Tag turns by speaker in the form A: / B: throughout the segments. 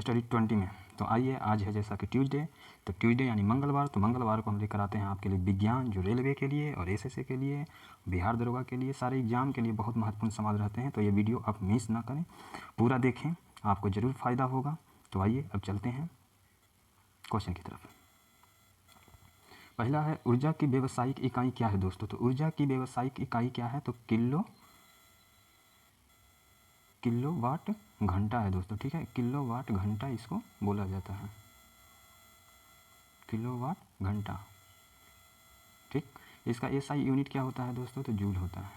A: Study 20 में। तो आइए, आज है जैसा कि ट्यूसडे, तो ट्यूसडे यानी मंगलवार, तो मंगलवार को हम लेकर आते हैं आपके लिए विज्ञान, जो रेलवे के लिए और एसएससी के लिए, बिहार दरोगा के लिए, सारे एग्जाम के लिए बहुत महत्वपूर्ण सवाल रहते हैं। तो ये वीडियो आप मिस ना करें, पूरा देखें, आपको ज़रूर फ़ायदा होगा। तो आइए अब चलते हैं क्वेश्चन की तरफ। पहला है, ऊर्जा की व्यावसायिक इकाई क्या है दोस्तों? तो ऊर्जा की व्यावसायिक इकाई क्या है? तो किलोवाट घंटा है दोस्तों, ठीक है। किलोवाट घंटा इसको बोला जाता है, किलोवाट घंटा, ठीक। इसका एसआई यूनिट क्या होता है दोस्तों? तो जूल होता है,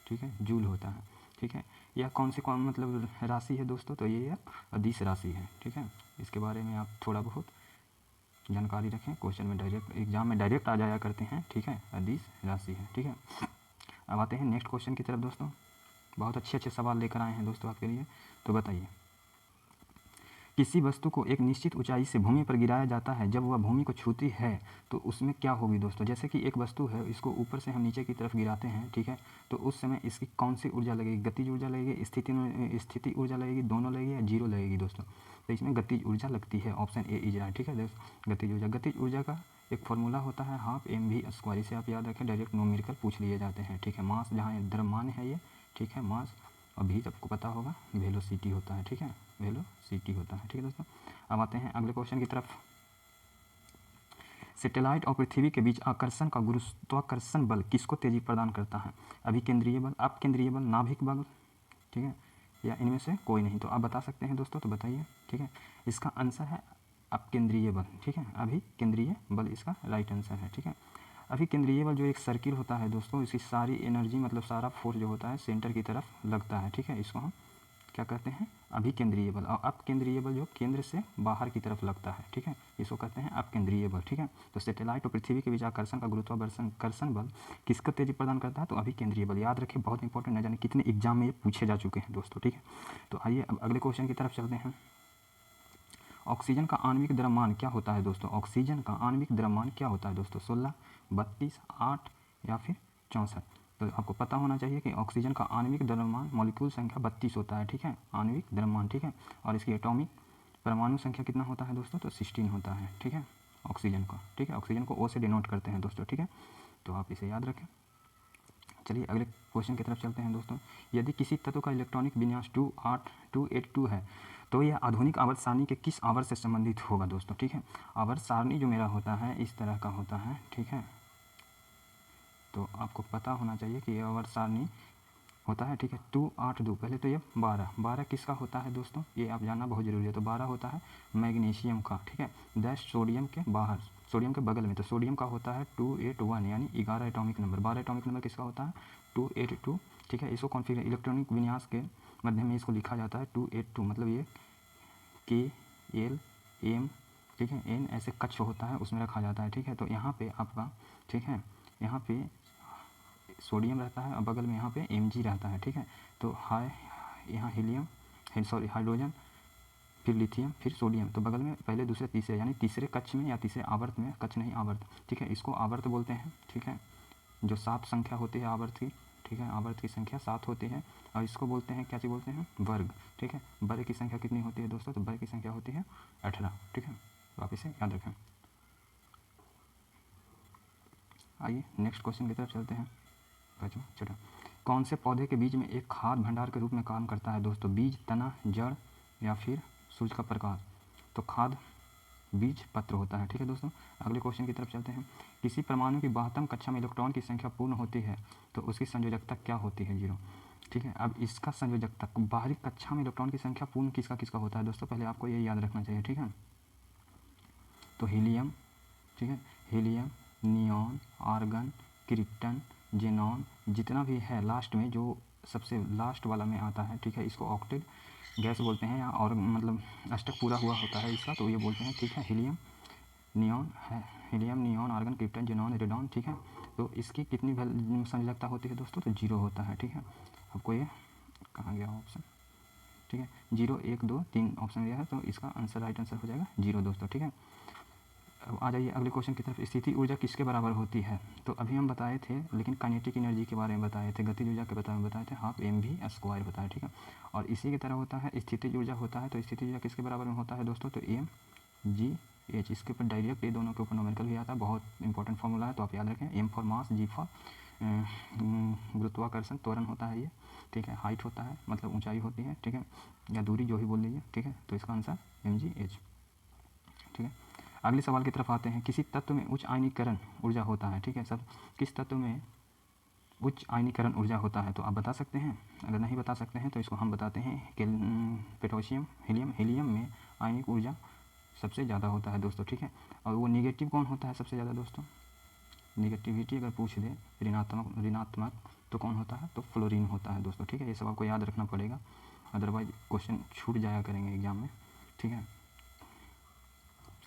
A: ठीक है, जूल होता है, ठीक है। यह कौन मतलब राशि है दोस्तों? तो ये अदिश राशि है, ठीक है। इसके बारे में आप थोड़ा बहुत जानकारी रखें, क्वेश्चन में डायरेक्ट, एग्जाम में डायरेक्ट आ जाया करते हैं, ठीक है। अदिश राशि है, ठीक है। अब आते हैं नेक्स्ट क्वेश्चन की तरफ दोस्तों। बहुत अच्छे सवाल लेकर आए हैं दोस्तों आपके लिए। तो बताइए, किसी वस्तु को एक निश्चित ऊंचाई से भूमि पर गिराया जाता है, जब वह भूमि को छूती है तो उसमें क्या होगी दोस्तों? जैसे कि एक वस्तु है, इसको ऊपर से हम नीचे की तरफ गिराते हैं, ठीक है। तो उस समय इसकी कौन सी ऊर्जा लगेगी? गतिज ऊर्जा लगेगी, स्थिति ऊर्जा लगेगी, दोनों लगेगी या जीरो लगेगी दोस्तों? तो इसमें गतिज ऊर्जा लगती है, ऑप्शन ए इज राइट, ठीक है दोस्तों। गतिज ऊर्जा का एक फार्मूला होता है हाफ mv², इसे आप याद रखें, डायरेक्ट न्यूमेरिकल पूछ लिए जाते हैं, ठीक है। मास जहाँ द्रव्यमान है ये, ठीक है, मास, और भी आपको पता होगा वेलोसिटी होता है, ठीक है, वेलोसिटी होता है, ठीक है दोस्तों। अब आते हैं अगले क्वेश्चन की तरफ। सैटेलाइट और पृथ्वी के बीच आकर्षण का गुरुत्वाकर्षण बल किसको तेजी प्रदान करता है? अभिकेंद्रीय बल, अपकेंद्रीय बल, नाभिक बल, ठीक है, या इनमें से कोई नहीं? तो आप बता सकते हैं दोस्तों, तो बताइए, ठीक है। इसका आंसर है अपकेंद्रीय बल, ठीक है, अभिकेंद्रीय बल इसका राइट आंसर है, ठीक है। अभिकेंद्रीय बल जो एक सर्किल होता है दोस्तों, इसकी सारी एनर्जी मतलब सारा फोर्स जो होता है सेंटर की तरफ लगता है, ठीक है। इसको हम क्या कहते हैं? अभिकेंद्रीय बल। और अपकेंद्रीय बल जो केंद्र से बाहर की तरफ लगता है, ठीक है, इसको कहते हैं अपकेंद्रीय बल, ठीक है। तो सैटेलाइट और पृथ्वी के बीच आकर्षण का गुरुत्वाकर्षण बल किसको तेजी प्रदान करता है? तो अभिकेंद्रीय बल। याद रखिए, बहुत इंपॉर्टेंट, न जाने कितने एग्जाम में ये पूछे जा चुके हैं दोस्तों, ठीक है। तो आइए अब अगले क्वेश्चन की तरफ चलते हैं। ऑक्सीजन का आणविक द्रव्यमान क्या होता है दोस्तों? ऑक्सीजन का आणविक द्रव्यमान क्या होता है दोस्तों? 16, 32, 8 या फिर 64? तो आपको पता होना चाहिए कि ऑक्सीजन का आणविक द्रव्यमान मॉलिक्यूल संख्या 32 होता है, ठीक है, आणविक द्रव्यमान, ठीक है। और इसकी एटॉमिक परमाणु संख्या कितना होता है दोस्तों? तो 16 होता है, ठीक है, ऑक्सीजन का, ठीक है। ऑक्सीजन को O से डिनोट करते हैं दोस्तों, ठीक है। तो आप इसे याद रखें। चलिए अगले क्वेश्चन की तरफ चलते हैं दोस्तों। यदि किसी तत्व का इलेक्ट्रॉनिक विन्यास 282 है, तो यह आधुनिक आवर्त सारणी के किस आवर्त से संबंधित होगा दोस्तों? ठीक है, आवर्त सारणी जो मेरा होता है इस तरह का होता है, ठीक है। तो आपको पता होना चाहिए कि यह आवर्त सारणी होता है, ठीक है। 282, पहले तो ये 12 किसका होता है दोस्तों? ये आप जानना बहुत ज़रूरी है। तो 12 होता है मैग्नीशियम का, ठीक है, 10 सोडियम के बाहर, सोडियम के बगल में। तो सोडियम का होता है 281 यानी 11 एटॉमिक नंबर। 12 एटॉमिक नंबर किसका होता है? 282, ठीक है। इसको कॉन्फिगर इलेक्ट्रॉनिक विन्यास के माध्यम में इसको लिखा जाता है 282, मतलब ये KLM, ठीक है, N ऐसे कक्ष होता है उसमें रखा जाता है, ठीक है। तो यहाँ पे आपका, ठीक है, यहाँ पे सोडियम रहता है और बगल में यहाँ पे Mg रहता है, ठीक है। तो यहाँ हीलियम, हाइड्रोजन, फिर लिथियम, फिर सोडियम। तो बगल में पहले दूसरे तीसरे यानी तीसरे कक्ष में या तीसरे आवर्त में, कक्ष नहीं आवर्त, ठीक है, इसको आवर्त बोलते हैं, ठीक है। जो 7 संख्या होती है आवर्त की, ठीक है, आवर्त की संख्या 7 होती है। और इसको बोलते हैं, क्या चीज़ बोलते हैं? वर्ग, ठीक है। वर्ग की संख्या कितनी होती है दोस्तों? तो वर्ग की संख्या होती है 18, ठीक है। तो आप इसे याद रखें। आइए नेक्स्ट क्वेश्चन की तरफ चलते हैं। छोटा, कौन से पौधे के बीज में एक खाद्य भंडार के रूप में काम करता है दोस्तों? बीज, तना, जड़ या फिर सूर्य का प्रकाश? तो खाद्य बीज पत्र होता है, ठीक है दोस्तों। अगले क्वेश्चन की तरफ चलते हैं। किसी परमाणु की 12वीं कक्षा में इलेक्ट्रॉन की संख्या पूर्ण होती है तो उसकी संयोजकता क्या होती है? 0, ठीक है। अब इसका संयोजकता, बाहरी कक्षा में इलेक्ट्रॉन की संख्या पूर्ण किसका किसका होता है दोस्तों? पहले आपको ये याद रखना चाहिए, ठीक है। तो हीलियम, ठीक है, helium, neon, argon, krypton, xenon, जितना भी है लास्ट में, जो सबसे लास्ट वाला में आता है, ठीक है, इसको ऑक्टेट गैस बोलते हैं, या और मतलब अष्टक पूरा हुआ होता है इसका, तो ये बोलते हैं, ठीक है। हीलियम, नियॉन है, helium, neon, argon, krypton, xenon, radon, ठीक है। तो इसकी कितनी संयोजकता होती है दोस्तों? तो 0 होता है, ठीक है। आपको ये कहाँ गया ऑप्शन, ठीक है, 0, 1, 2, 3 ऑप्शन दिया है, तो इसका आंसर राइट आंसर हो जाएगा 0 दोस्तों, ठीक है। अब आ जाइए अगले क्वेश्चन की तरफ। स्थिति ऊर्जा किसके बराबर होती है? तो अभी हम बताए थे, लेकिन काइनेटिक एनर्जी के बारे में बताए थे, गतिज ऊर्जा के बारे में बताए थे, हाफ mv² होता है, ठीक है। और इसी की तरह होता है स्थितिज ऊर्जा होता है, तो स्थितिज ऊर्जा किसके बराबर में होता है दोस्तों? तो mgh। इसके ऊपर डायरेक्ट ये दोनों के ऊपर न्यूमेरिकल भी आता है, बहुत इंपॉर्टेंट फॉर्मूला है, तो आप याद रखें। m for mass, g for गुरुत्वाकर्षण, त्वरण होता है ये, ठीक है। हाइट होता है मतलब ऊंचाई होती है, ठीक है, या दूरी जो भी बोल लीजिए, ठीक है। तो इसका आंसर mgh, ठीक है। अगले सवाल की तरफ आते हैं। किसी तत्व में उच्च आयनीकरण ऊर्जा होता है, ठीक है सब। किस तत्व में उच्च आयनीकरण ऊर्जा होता है? तो आप बता सकते हैं। अगर नहीं बता सकते हैं तो इसको हम बताते हैं। Potassium, helium. हीलियम में आयनिक ऊर्जा सबसे ज़्यादा होता है दोस्तों, ठीक है। और वो निगेटिव कौन होता है सबसे ज़्यादा दोस्तों? निगेटिविटी अगर पूछ दे, ऋणात्मक, तो कौन होता है? तो फ्लोरीन होता है दोस्तों, ठीक है। ये सब आपको याद रखना पड़ेगा, अदरवाइज क्वेश्चन छूट जाया करेंगे एग्जाम में, ठीक है।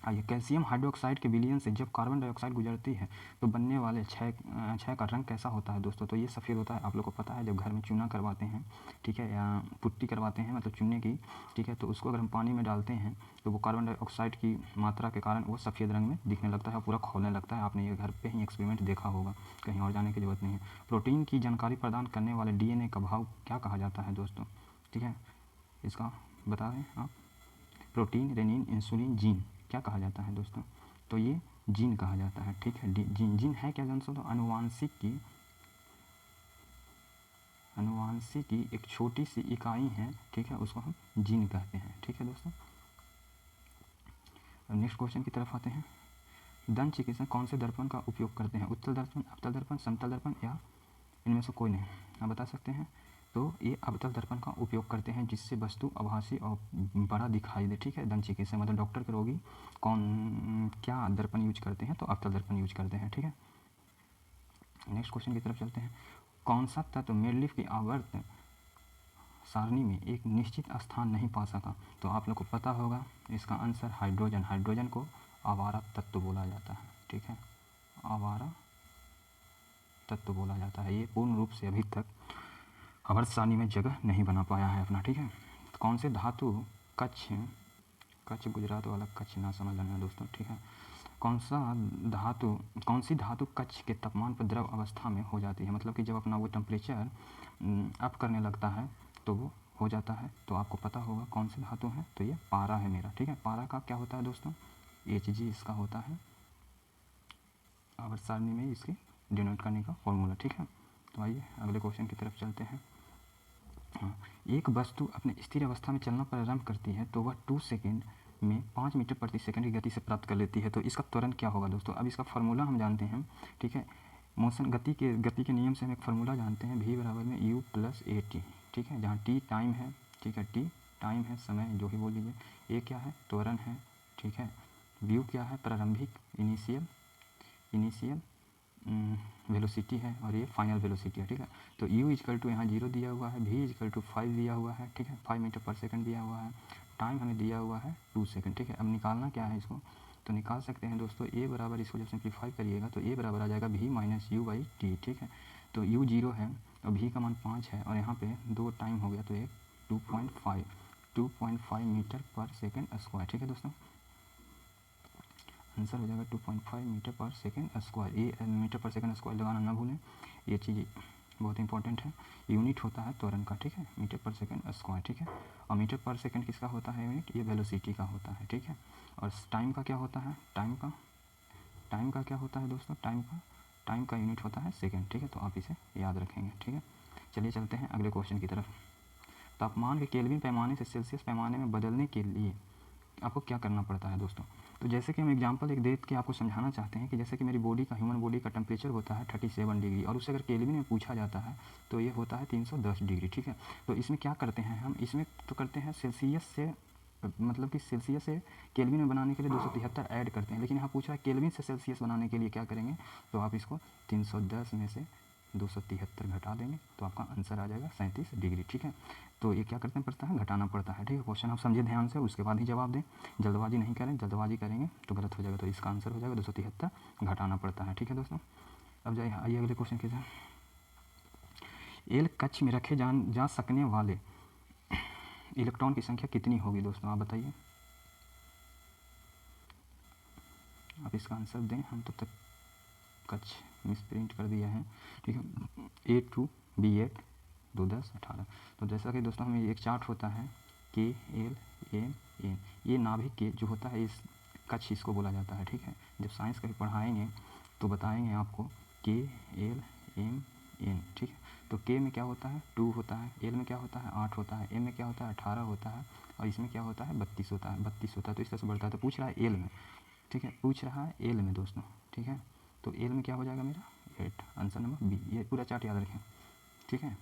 A: आइए, कैल्शियम हाइड्रोक्साइड के विलयन से जब कार्बन डाइऑक्साइड गुजरती है तो बनने वाले क्षय का रंग कैसा होता है दोस्तों? तो ये सफ़ेद होता है। आप लोग को पता है, जब घर में चूना करवाते हैं, ठीक है, या पुट्टी करवाते हैं मतलब चूने की, ठीक है, तो उसको अगर हम पानी में डालते हैं तो वो कार्बन डाइऑक्साइड की मात्रा के कारण वो सफ़ेद रंग में दिखने लगता है, पूरा खोलने लगता है। आपने ये घर पर ही एक्सपेरिमेंट देखा होगा, कहीं और जाने की ज़रूरत नहीं है। प्रोटीन की जानकारी प्रदान करने वाले DNA का भाग क्या कहा जाता है दोस्तों? ठीक है, इसका बता दें आप। प्रोटीन, रेनिन, इंसुलिन, जीन क्या कहा जाता है दोस्तों? तो ये जीन कहा जाता है, ठीक है। जीन, जीन है क्या दोस्तों? तो अनुवांशिक की एक छोटी सी इकाई है, ठीक है, उसको हम जीन कहते हैं, ठीक है दोस्तों। नेक्स्ट क्वेश्चन की तरफ आते हैं। दंत चिकित्सक कौन से दर्पण का उपयोग करते हैं? उत्तल दर्पण, अवतल दर्पण, समतल दर्पण, या इनमें से कोई नहीं? आप बता सकते हैं। तो ये अवतल दर्पण का उपयोग करते हैं, जिससे वस्तु आभासी और बड़ा दिखाई दे, ठीक है। दंत चिकित्सक मतलब डॉक्टर के रोगी क्या दर्पण यूज करते हैं? तो अवतल दर्पण यूज करते हैं, ठीक है। नेक्स्ट क्वेश्चन की तरफ चलते हैं। कौन सा तत्व मेरलिफ की आवर्त सारणी में एक निश्चित स्थान नहीं पा सका? तो आप लोग को पता होगा इसका आंसर हाइड्रोजन। हाइड्रोजन को आवारा तत्व बोला जाता है, ठीक है, आवारा तत्व बोला जाता है। ये पूर्ण रूप से अभी तक आवर्त सारणी में जगह नहीं बना पाया है अपना, ठीक है। तो कौन से धातु कच्छ गुजरात वाला कच्छ ना समझ लेना दोस्तों, ठीक है। कौन सी धातु कच्छ के तापमान पर द्रव अवस्था में हो जाती है? मतलब कि जब अपना वो टेम्परेचर अप करने लगता है तो वो हो जाता है। तो आपको पता होगा कौन सी धातु है, तो ये पारा है मेरा, ठीक है। पारा का क्या होता है दोस्तों? Hg इसका होता है, आवर्त सारणी में इसके डिनोट करने का फॉर्मूला, ठीक है। तो आइए अगले क्वेश्चन की तरफ चलते हैं। हाँ, एक वस्तु अपने स्थिर अवस्था में चलना प्रारंभ करती है तो वह 2 सेकेंड में 5 मीटर प्रति सेकंड की गति से प्राप्त कर लेती है। तो इसका त्वरण क्या होगा दोस्तों? अब इसका फार्मूला हम जानते हैं, ठीक है। मोशन गति के नियम से हम एक फार्मूला जानते हैं, v बराबर में u + at, ठीक है, जहाँ t टाइम है, ठीक है, t टाइम है, समय जो भी बोल लीजिए। a क्या है? त्वरण है, ठीक है। v क्या है? प्रारंभिक, इनिशियल वेलोसिटी है, और ये फाइनल वेलोसिटी है, ठीक है। तो u = यहाँ 0 दिया हुआ है, v = 5 दिया हुआ है, ठीक है, 5 मीटर पर सेकंड दिया हुआ है, टाइम हमें दिया हुआ है 2 सेकंड, ठीक है। अब निकालना क्या है इसको? तो निकाल सकते हैं दोस्तों, a बराबर, इसको जब सिंप्लीफाई करिएगा तो a बराबर आ जाएगा v - u/t, ठीक है। तो u 0 है और v का मान 5 है, और यहाँ पे 2 टाइम हो गया, तो ये 2.5 मीटर पर सेकेंड स्क्वायर, ठीक है दोस्तों। आंसर हो जाएगा 2.5 मीटर पर सेकेंड स्क्वायर। ये मीटर पर सेकेंड स्क्वायर लगाना ना भूलें, ये चीज़ बहुत इंपॉर्टेंट है। यूनिट होता है त्वरण का, ठीक है, मीटर पर सेकेंड स्क्वायर, ठीक है। और मीटर पर सेकेंड किसका होता है यूनिट? ये वेलोसिटी का होता है, ठीक है। और टाइम का क्या होता है? टाइम का क्या होता है दोस्तों? टाइम का यूनिट होता है सेकेंड, ठीक है। तो आप इसे याद रखेंगे, ठीक है। चलिए चलते हैं अगले क्वेश्चन की तरफ। तापमान के केल्विन पैमाने से सेल्सियस पैमाने में बदलने के लिए आपको क्या करना पड़ता है दोस्तों? तो जैसे कि हम एग्जांपल एक देख के आपको समझाना चाहते हैं कि जैसे कि मेरी ह्यूमन बॉडी का टेम्परेचर होता है 37 डिग्री, और उससे अगर केल्विन में पूछा जाता है तो ये होता है 310 डिग्री, ठीक है। तो इसमें क्या करते हैं हम? इसमें तो करते हैं सेल्सियस से, मतलब कि सेल्सियस से केल्विन में बनाने के लिए 273 ऐड करते हैं, लेकिन यहाँ पूछ रहा है केल्विन से सेल्सियस बनाने के लिए क्या करेंगे? तो आप इसको 310 में से 273 घटा देंगे तो आपका आंसर आ जाएगा 37 डिग्री, ठीक है। तो ये क्या करना पड़ता है? घटाना पड़ता है, ठीक है। क्वेश्चन आप समझिए ध्यान से, उसके बाद ही जवाब दें, जल्दबाजी नहीं करें, जल्दबाजी करेंगे तो गलत हो जाएगा। तो इसका आंसर हो जाएगा 273 घटाना पड़ता है, ठीक है दोस्तों। अब आइए अगले क्वेश्चन की तरफ। एल कक्ष में रखे जा सकने वाले इलेक्ट्रॉन की संख्या कितनी होगी दोस्तों? आप बताइए। आप इसका आंसर दें, हम तब तक कच्छ मिस प्रिंट कर दिया है, ठीक है। A2 B8 2 10 18। तो जैसा कि दोस्तों हमें एक चार्ट होता है KLMN, ये नाभिक के जो होता है इस कच्छ इसको बोला जाता है, ठीक है। जब साइंस कभी पढ़ाएंगे तो बताएंगे आपको KLMN, ठीक है। तो K में क्या होता है 2 होता है, L में क्या होता है 8 होता है, M में क्या होता है 18 होता है, और इसमें क्या होता है 32 होता है, 32 होता है। तो इस तरह से बढ़ता है। तो पूछ रहा है L में, ठीक है, पूछ रहा है L में दोस्तों, ठीक है। तो L में क्या हो जाएगा मेरा 8, आंसर नंबर बी। ये पूरा चार्ट याद रखें, ठीक है।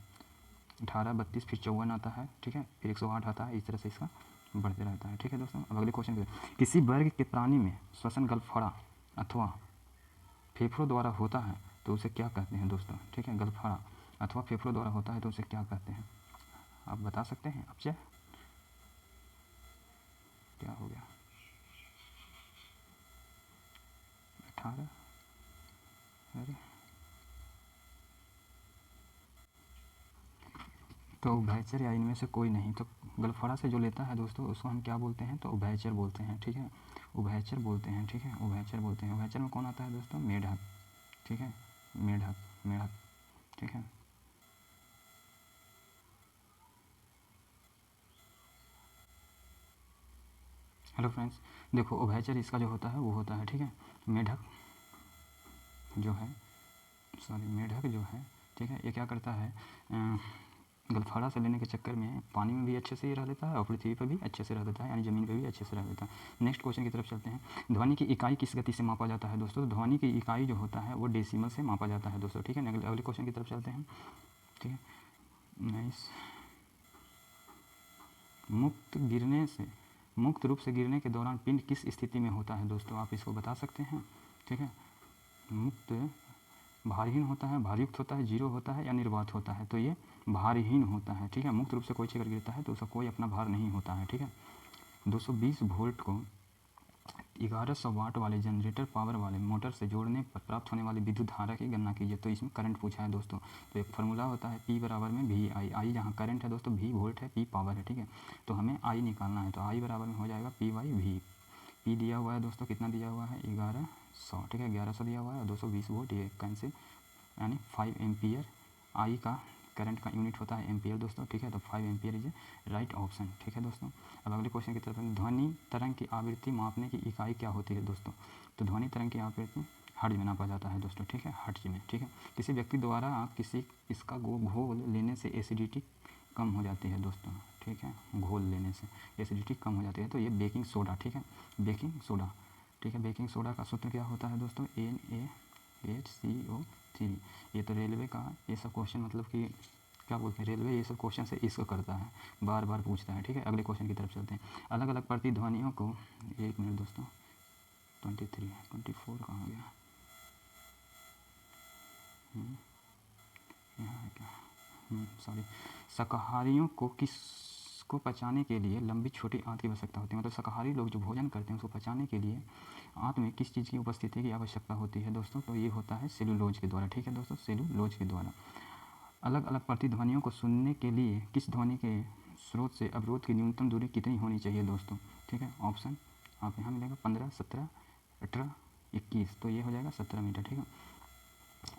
A: 18 32 फिर 54 आता है, ठीक है, फिर 108 आता है, इस तरह से इसका बढ़ते रहता है, ठीक है दोस्तों। अब अगले क्वेश्चन पे, किसी वर्ग के प्राणी में श्वसन गलफड़ा अथवा फेफड़ों द्वारा होता है तो उसे क्या कहते हैं दोस्तों, ठीक है। गलफड़ा अथवा फेफड़ों द्वारा होता है तो उसे क्या कहते हैं, आप बता सकते हैं। अब क्या हो गया 18, अरे तो उभयचर या इनमें से कोई नहीं। तो गलफड़ा से जो लेता है दोस्तों उसको हम क्या बोलते हैं, तो उभयचर बोलते हैं, ठीक है, उभयचर बोलते हैं, ठीक है, उभयचर बोलते हैं। उभयचर में कौन आता है दोस्तों, मेढक, ठीक है, मेढक, मेढक, ठीक है। हेलो फ्रेंड्स, देखो उभयचर इसका जो होता है वो होता है, ठीक है, मेढक जो है, सॉरी मेढक जो है, ठीक है, ये क्या करता है गलफड़ा से लेने के चक्कर में पानी में भी अच्छे से ही रह लेता है और पृथ्वी पर भी अच्छे से रह लेता है, यानी ज़मीन पर भी अच्छे से रह लेता है। नेक्स्ट क्वेश्चन की तरफ चलते हैं। ध्वनि की इकाई किस गति से मापा जाता है दोस्तों, तो ध्वनि की इकाई जो होता है वो डेसिमल से मापा जाता है दोस्तों, ठीक है। अगले क्वेश्चन की तरफ चलते हैं, ठीक है। नाइस। मुक्त रूप से गिरने के दौरान पिंड किस स्थिति में होता है दोस्तों, आप इसको बता सकते हैं, ठीक है। मुक्त भारहीन होता है, भारयुक्त होता है, जीरो होता है या निर्वात होता है, तो ये भारहीन होता है, ठीक है। मुक्त रूप से कोई चीज़ अगर गिरता है तो उसका कोई अपना भार नहीं होता है, ठीक है। 220 वोल्ट को 1100 वाट वाले जनरेटर पावर वाले मोटर से जोड़ने पर प्राप्त होने वाली विद्युत धारा की गणना कीजिए। तो इसमें करंट पूछा है दोस्तों, तो एक फार्मूला होता है P बराबर में वी आई, आई जहाँ करंट है दोस्तों, V वोल्ट है, P पावर है, ठीक है। तो हमें I निकालना है, तो I बराबर में हो जाएगा P बाई V। P दिया हुआ है दोस्तों, कितना दिया हुआ है 1100, ठीक है, 1100 दिया हुआ है और 220 वोल्ट, ये कैंसिल, यानी 5 एम्पियर। आई का करंट का यूनिट होता है एम्पियर दोस्तों, ठीक है। तो 5 ampere is a right option, ठीक है दोस्तों। अब अगले क्वेश्चन की तरफ, ध्वनि तरंग की आवृत्ति मापने की इकाई क्या होती है दोस्तों, तो ध्वनि तरंग की आवृत्ति हर्ट्ज में नापा जाता है दोस्तों, ठीक है, हर्ट्ज में, ठीक है। किसी व्यक्ति द्वारा किसी इसका घोल लेने से एसिडिटी कम हो जाती है दोस्तों, ठीक है, घोल लेने से एसिडिटी कम हो जाती है, तो ये बेकिंग सोडा, ठीक है, बेकिंग सोडा, ठीक है। बेकिंग सोडा का सूत्र क्या होता है दोस्तों, NaHCO3। ये तो रेलवे का ये सब क्वेश्चन, मतलब कि क्या बोलते हैं, रेलवे ये सब क्वेश्चन से इसको करता है, बार बार पूछता है, ठीक है। अगले क्वेश्चन की तरफ चलते हैं। अलग अलग प्रतिध्वनियों को, एक मिनट दोस्तों, 23 24 कहाँ गया, यहाँ है क्या, सॉरी। शाकाहारियों को किसको पचाने के लिए लंबी छोटी आंत की आवश्यकता होती है, मतलब शाकाहारी लोग जो भोजन करते हैं उसको पचाने के लिए आंत में किस चीज़ की उपस्थिति की आवश्यकता होती है दोस्तों, तो ये होता है सेलुलोज के द्वारा, ठीक है दोस्तों, सेलुलोज के द्वारा। अलग अलग प्रतिध्वनियों को सुनने के लिए किस ध्वनि के स्रोत से अवरोध की न्यूनतम दूरी कितनी होनी चाहिए दोस्तों, ठीक है। ऑप्शन आप यहाँ मिलेगा 15 17 18 21, तो ये हो जाएगा 17 मीटर, ठीक है।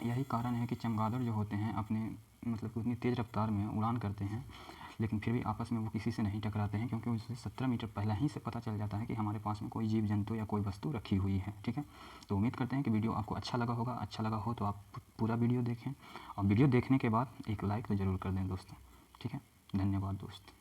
A: यही कारण है कि चमगादड़ जो होते हैं अपने मतलब उतनी तेज़ रफ्तार में उड़ान करते हैं, लेकिन फिर भी आपस में वो किसी से नहीं टकराते हैं, क्योंकि उसे 17 मीटर पहले ही से पता चल जाता है कि हमारे पास में कोई जीव जंतु या कोई वस्तु रखी हुई है, ठीक है। तो उम्मीद करते हैं कि वीडियो आपको अच्छा लगा होगा। अच्छा लगा हो तो आप पूरा वीडियो देखें, और वीडियो देखने के बाद एक लाइक तो ज़रूर कर दें दोस्तों, ठीक है। धन्यवाद दोस्त।